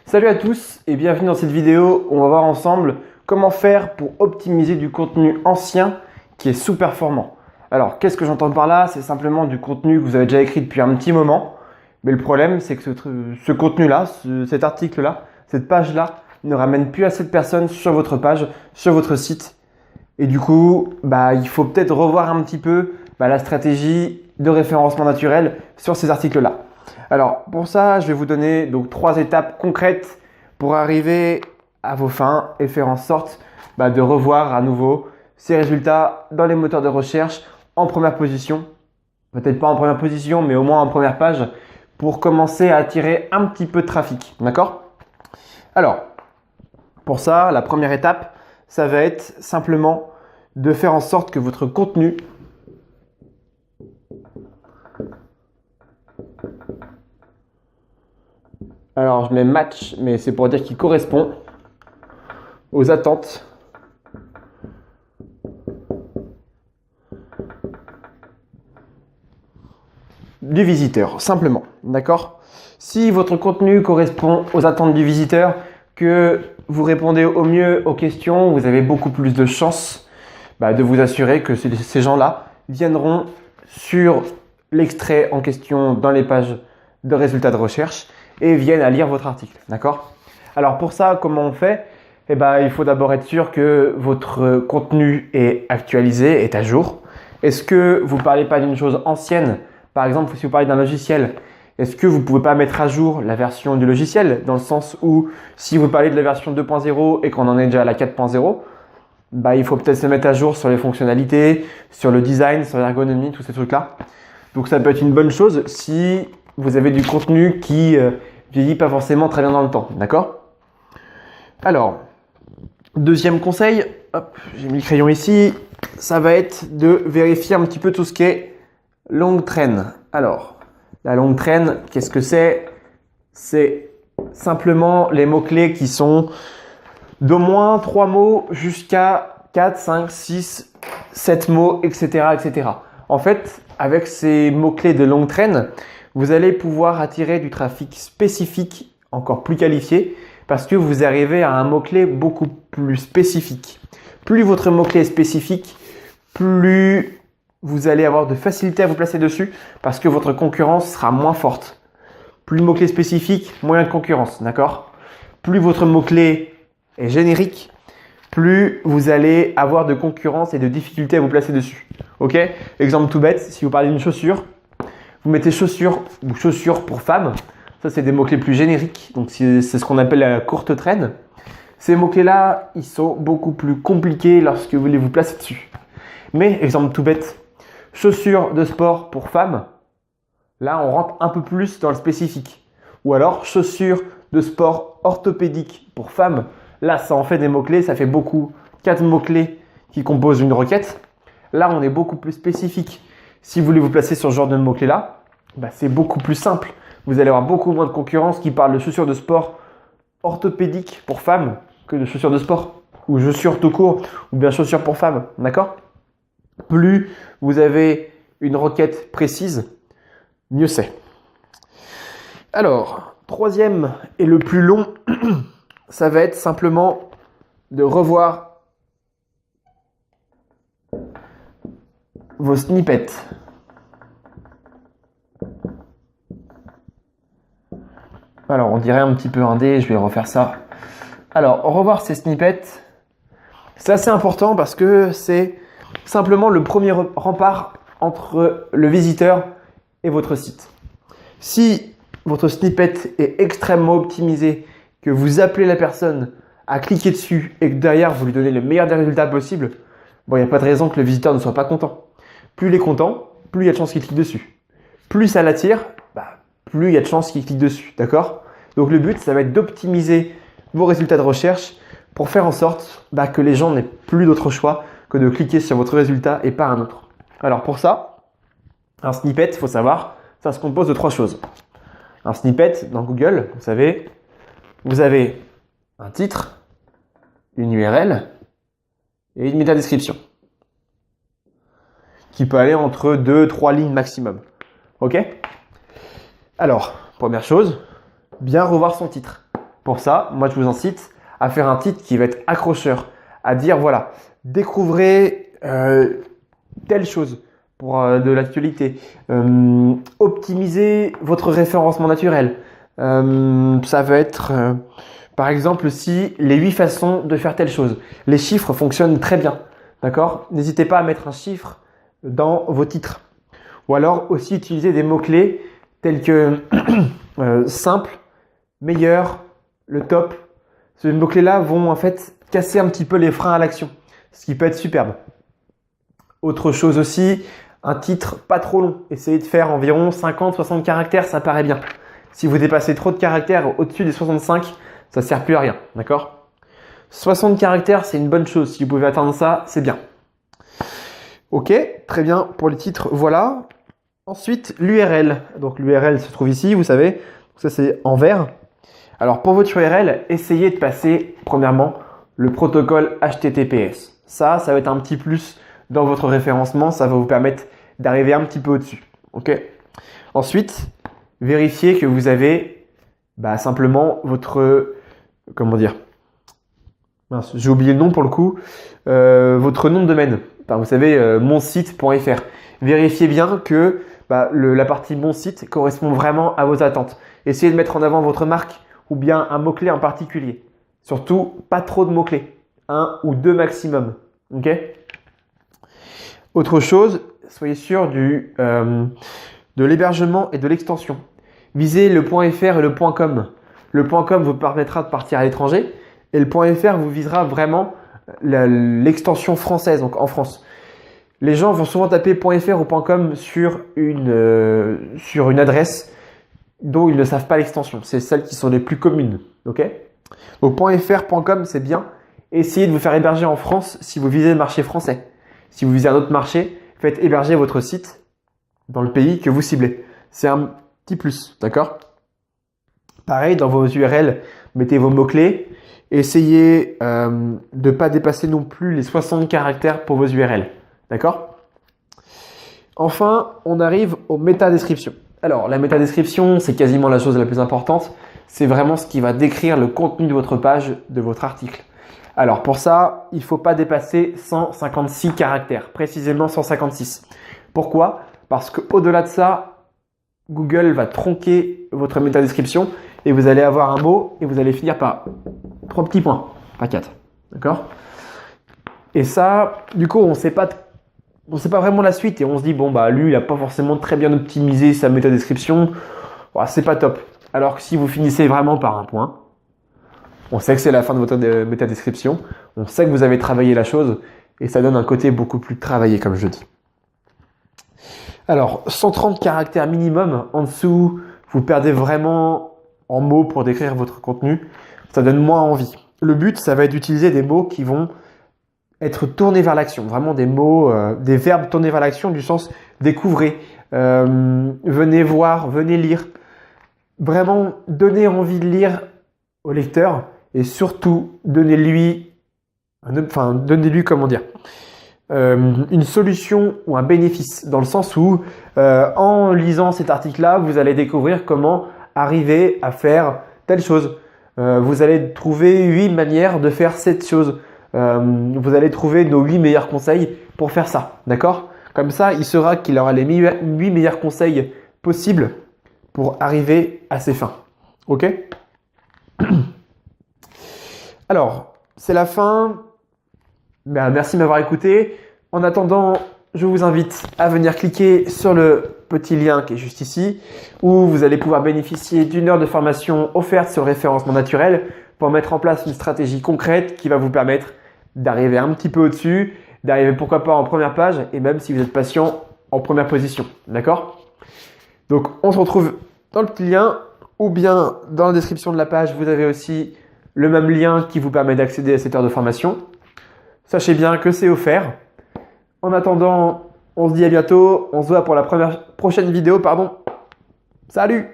Salut à tous et bienvenue dans cette vidéo où on va voir ensemble comment faire pour optimiser du contenu ancien qui est sous-performant. Alors, qu'est-ce que j'entends par là? C'est simplement du contenu que vous avez déjà écrit depuis un petit moment. Mais le problème, c'est que ce contenu-là, cet article-là, cette page-là ne ramène plus assez de personnes sur votre page, sur votre site. Et du coup, il faut peut-être revoir un petit peu la stratégie de référencement naturel sur ces articles-là. Alors pour ça, je vais vous donner donc 3 étapes concrètes pour arriver à vos fins et faire en sorte de revoir à nouveau ces résultats dans les moteurs de recherche en première position. Peut-être pas en première position, mais au moins en première page pour commencer à attirer un petit peu de trafic. D'accord? Alors, pour ça, la première étape, ça va être simplement de faire en sorte que votre contenu alors je mets match, mais c'est pour dire qu'il correspond aux attentes du visiteur, simplement. D'accord? Si votre contenu correspond aux attentes du visiteur, que vous répondez au mieux aux questions, vous avez beaucoup plus de chances de vous assurer que ces gens-là viendront sur l'extrait en question dans les pages de résultats de recherche et viennent à lire votre article. D'accord? Alors pour ça, comment on fait? Il faut d'abord être sûr que votre contenu est actualisé, est à jour. Est-ce que vous ne parlez pas d'une chose ancienne? Par exemple, si vous parlez d'un logiciel, est-ce que vous ne pouvez pas mettre à jour la version du logiciel? Dans le sens où si vous parlez de la version 2.0 et qu'on en est déjà à la 4.0, il faut peut-être se mettre à jour sur les fonctionnalités, sur le design, sur l'ergonomie, tous ces trucs-là. Donc ça peut être une bonne chose si vous avez du contenu qui vieillit pas forcément très bien dans le temps. D'accord? Alors, deuxième conseil, hop, j'ai mis le crayon ici, ça va être de vérifier un petit peu tout ce qui est longue traîne. Alors, la longue traîne, qu'est-ce que c'est? C'est simplement les mots-clés qui sont d'au moins 3 mots jusqu'à 4, 5, 6, 7 mots, etc., etc. En fait, avec ces mots-clés de longue traîne, vous allez pouvoir attirer du trafic spécifique encore plus qualifié parce que vous arrivez à un mot-clé beaucoup plus spécifique. Plus votre mot-clé est spécifique, plus vous allez avoir de facilité à vous placer dessus parce que votre concurrence sera moins forte. Plus le mot-clé spécifique, moins de concurrence, d'accord? Plus votre mot-clé est générique, plus vous allez avoir de concurrence et de difficulté à vous placer dessus. Ok? Exemple tout bête, si vous parlez d'une chaussure, vous mettez chaussure ou chaussures pour femmes. Ça, c'est des mots-clés plus génériques. Donc, c'est ce qu'on appelle la courte traîne. Ces mots-clés-là, ils sont beaucoup plus compliqués lorsque vous voulez vous placer dessus. Mais, exemple tout bête, chaussures de sport pour femmes. Là, on rentre un peu plus dans le spécifique. Ou alors, chaussures de sport orthopédique pour femmes. Là, ça en fait des mots-clés. Ça fait beaucoup. 4 mots-clés qui composent une requête. Là, on est beaucoup plus spécifique. Si vous voulez vous placer sur ce genre de mots-clés-là, c'est beaucoup plus simple. Vous allez avoir beaucoup moins de concurrence qui parle de chaussures de sport orthopédiques pour femmes que de chaussures de sport ou chaussures tout court ou bien chaussures pour femmes. D'accord? Plus vous avez une requête précise, mieux c'est. Alors, troisième et le plus long, ça va être simplement de revoir vos snippets. Alors, on dirait un petit peu indé, je vais refaire ça. Alors, revoir ces snippets, c'est assez important parce que c'est simplement le premier rempart entre le visiteur et votre site. Si votre snippet est extrêmement optimisé, que vous appelez la personne à cliquer dessus et que derrière vous lui donnez le meilleur des résultats possible, il n'y a pas de raison que le visiteur ne soit pas content. Plus il est content, plus il y a de chances qu'il clique dessus. Plus ça l'attire, plus il y a de chances qu'il clique dessus. D'accord? Donc le but, ça va être d'optimiser vos résultats de recherche pour faire en sorte que les gens n'aient plus d'autre choix que de cliquer sur votre résultat et pas un autre. Alors pour ça, un snippet, il faut savoir, ça se compose de 3 choses. Un snippet dans Google, vous savez, vous avez un titre, une URL et une métadescription qui peut aller entre 2-3 lignes maximum. Ok? Alors, première chose, bien revoir son titre. Pour ça, moi je vous incite à faire un titre qui va être accrocheur, à dire voilà, découvrez telle chose pour de l'actualité, optimisez votre référencement naturel. Ça va être par exemple aussi les 8 façons de faire telle chose. Les chiffres fonctionnent très bien, d'accord? N'hésitez pas à mettre un chiffre dans vos titres. Ou alors aussi utiliser des mots-clés tels que simple, meilleur, le top. Ces mots-clés-là vont en fait casser un petit peu les freins à l'action, ce qui peut être superbe. Autre chose aussi, un titre pas trop long. Essayez de faire environ 50-60 caractères, ça paraît bien. Si vous dépassez trop de caractères au-dessus des 65, ça ne sert plus à rien, d'accord? 60 caractères, c'est une bonne chose. Si vous pouvez atteindre ça, c'est bien. Ok, très bien pour les titres, voilà. Ensuite, l'URL. Donc l'URL se trouve ici, vous savez. Ça, c'est en vert. Alors pour votre URL, essayez de passer premièrement le protocole HTTPS. Ça va être un petit plus dans votre référencement. Ça va vous permettre d'arriver un petit peu au-dessus. Ok. Ensuite, vérifiez que vous avez simplement votre... Comment dire? Mince, j'ai oublié le nom pour le coup. Votre nom de domaine. Enfin, vous savez, monsite.fr. Vérifiez bien que la partie mon site correspond vraiment à vos attentes. Essayez de mettre en avant votre marque ou bien un mot-clé en particulier. Surtout, pas trop de mots-clés. 1 ou 2 maximum. Ok. Autre chose, soyez sûr de l'hébergement et de l'extension. Visez le .fr et le .com. Le .com vous permettra de partir à l'étranger et le .fr vous visera vraiment l'extension française, donc en France. Les gens vont souvent taper .fr ou .com sur une adresse dont ils ne savent pas l'extension. C'est celles qui sont les plus communes. Ok. Donc .fr, .com, c'est bien. Essayez de vous faire héberger en France si vous visez le marché français. Si vous visez un autre marché, faites héberger votre site dans le pays que vous ciblez. C'est un petit plus, d'accord? Pareil, dans vos URL, mettez vos mots-clés. Essayez de ne pas dépasser non plus les 60 caractères pour vos URL. D'accord? Enfin, on arrive aux métadescriptions. Alors, la métadescription, c'est quasiment la chose la plus importante. C'est vraiment ce qui va décrire le contenu de votre page, de votre article. Alors, pour ça, il ne faut pas dépasser 156 caractères, précisément 156. Pourquoi? Parce qu'au-delà de ça, Google va tronquer votre métadescription et vous allez avoir un mot et vous allez finir par 3 petits points, pas 4. D'accord? Et ça, du coup, on ne sait pas vraiment la suite et on se dit, lui, il n'a pas forcément très bien optimisé sa métadescription. C'est pas top. Alors que si vous finissez vraiment par un point, on sait que c'est la fin de votre métadescription, on sait que vous avez travaillé la chose et ça donne un côté beaucoup plus travaillé, comme je dis. Alors, 130 caractères minimum, en dessous, vous perdez vraiment en mots pour décrire votre contenu. Ça donne moins envie. Le but, ça va être d'utiliser des mots qui vont être tournés vers l'action. Vraiment des mots, des verbes tournés vers l'action du sens découvrez, venez voir, venez lire. Vraiment donner envie de lire au lecteur et surtout donnez-lui comment dire, une solution ou un bénéfice dans le sens où en lisant cet article-là, vous allez découvrir comment arriver à faire telle chose. Vous allez trouver 8 manières de faire cette chose. Vous allez trouver nos 8 meilleurs conseils pour faire ça. D'accord? Comme ça, il saura qu'il aura les 8 meilleurs conseils possibles pour arriver à ses fins. Ok? Alors, c'est la fin. Merci de m'avoir écouté. En attendant, je vous invite à venir cliquer sur le petit lien qui est juste ici, où vous allez pouvoir bénéficier d'1 heure de formation offerte sur le référencement naturel pour mettre en place une stratégie concrète qui va vous permettre d'arriver un petit peu au-dessus, d'arriver pourquoi pas en première page et même si vous êtes patient, en première position. D'accord? Donc, on se retrouve dans le petit lien ou bien dans la description de la page, vous avez aussi le même lien qui vous permet d'accéder à cette heure de formation. Sachez bien que c'est offert. En attendant, on se dit à bientôt. On se voit pour la prochaine vidéo. Salut!